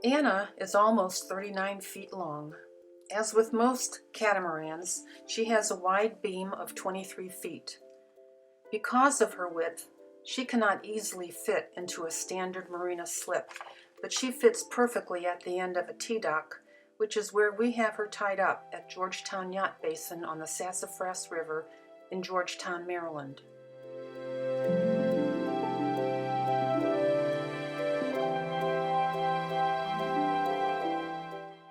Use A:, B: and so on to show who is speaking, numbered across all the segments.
A: Anna is almost 39 feet long. As with most catamarans, she has a wide beam of 23 feet. Because of her width, she cannot easily fit into a standard marina slip, but she fits perfectly at the end of a T-dock, which is where we have her tied up at Georgetown Yacht Basin on the Sassafras River in Georgetown, Maryland.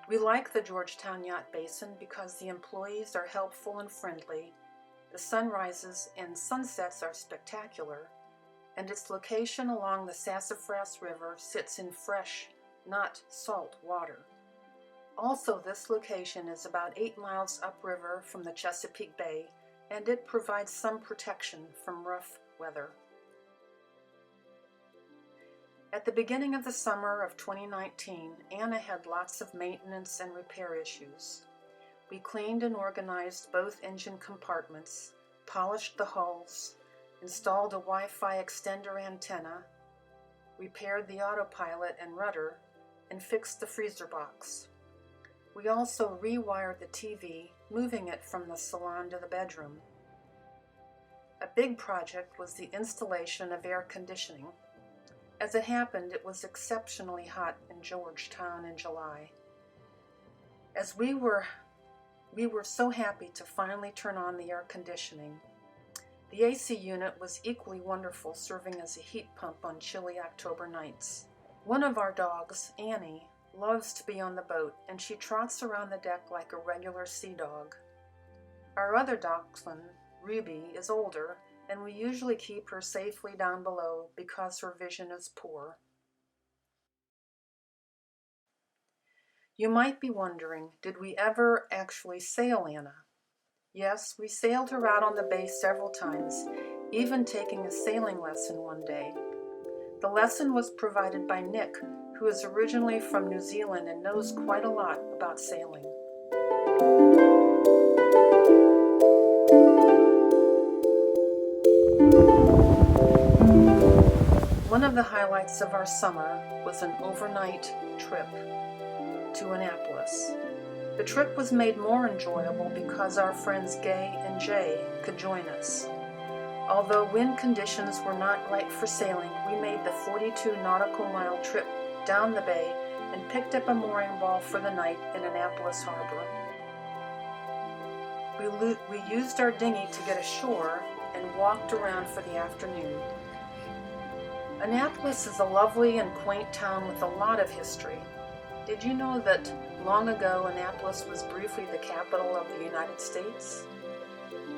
A: We like the Georgetown Yacht Basin because the employees are helpful and friendly, the sunrises and sunsets are spectacular, and its location along the Sassafras River sits in fresh, not salt water. Also, this location is about 8 miles upriver from the Chesapeake Bay, and it provides some protection from rough weather. At the beginning of the summer of 2019, Anna had lots of maintenance and repair issues. We cleaned and organized both engine compartments, polished the hulls, installed a Wi-Fi extender antenna, repaired the autopilot and rudder, and fixed the freezer box. We also rewired the TV, moving it from the salon to the bedroom. A big project was the installation of air conditioning. As it happened, it was exceptionally hot in Georgetown in July. As we were so happy to finally turn on the air conditioning. The AC unit was equally wonderful, serving as a heat pump on chilly October nights. One of our dogs, Annie, loves to be on the boat, and she trots around the deck like a regular sea dog. Our other dachshund, Ruby, is older, and we usually keep her safely down below because her vision is poor. You might be wondering, did we ever actually sail Anna? Yes, we sailed her out on the bay several times, even taking a sailing lesson one day. The lesson was provided by Nick, who is originally from New Zealand and knows quite a lot about sailing. One of the highlights of our summer was an overnight trip to Annapolis. The trip was made more enjoyable because our friends Gay and Jay could join us. Although wind conditions were not right for sailing, we made the 42 nautical mile trip down the bay and picked up a mooring ball for the night in Annapolis Harbor. We used our dinghy to get ashore and walked around for the afternoon. Annapolis is a lovely and quaint town with a lot of history. Did you know that long ago Annapolis was briefly the capital of the United States?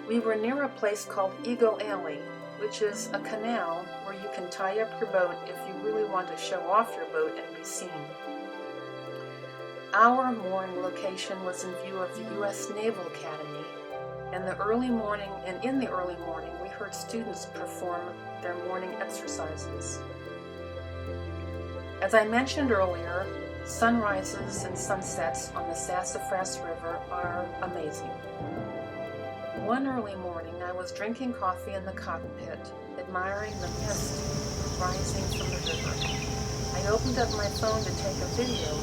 A: We were near a place called Eagle Alley, which is a canal where you can tie up your boat if you really want to show off your boat and be seen. Our mooring location was in view of the U.S. Naval Academy, and in the early morning we heard students perform their morning exercises. As I mentioned earlier, sunrises and sunsets on the Sassafras River are amazing. One early morning, I was drinking coffee in the cockpit, admiring the mist rising from the river. I opened up my phone to take a video,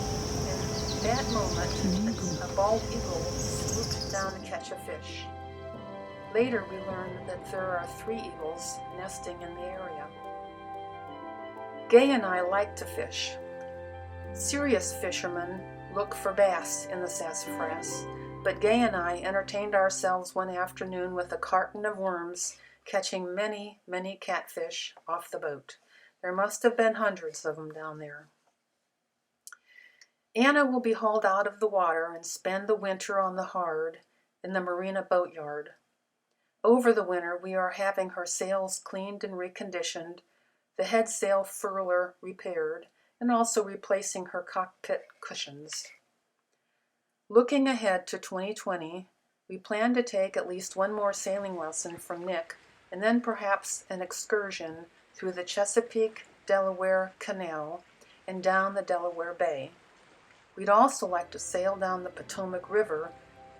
A: and at that moment, a bald eagle swooped down to catch a fish. Later, we learned that there are 3 eagles nesting in the area. Gay and I like to fish. Serious fishermen look for bass in the sassafras, but Gay and I entertained ourselves one afternoon with a carton of worms, catching many, many catfish off the boat. There must have been hundreds of them down there. Anna will be hauled out of the water and spend the winter on the hard in the marina boatyard. Over the winter, we are having her sails cleaned and reconditioned, the head sail furler repaired, and also replacing her cockpit cushions. Looking ahead to 2020, we plan to take at least one more sailing lesson from Nick, and then perhaps an excursion through the Chesapeake-Delaware Canal and down the Delaware Bay. We'd also like to sail down the Potomac River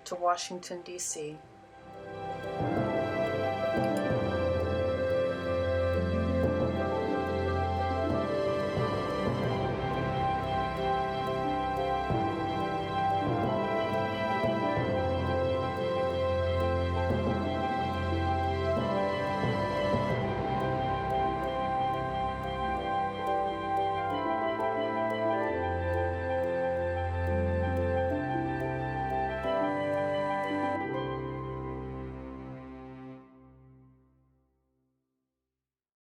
A: to Washington, D.C.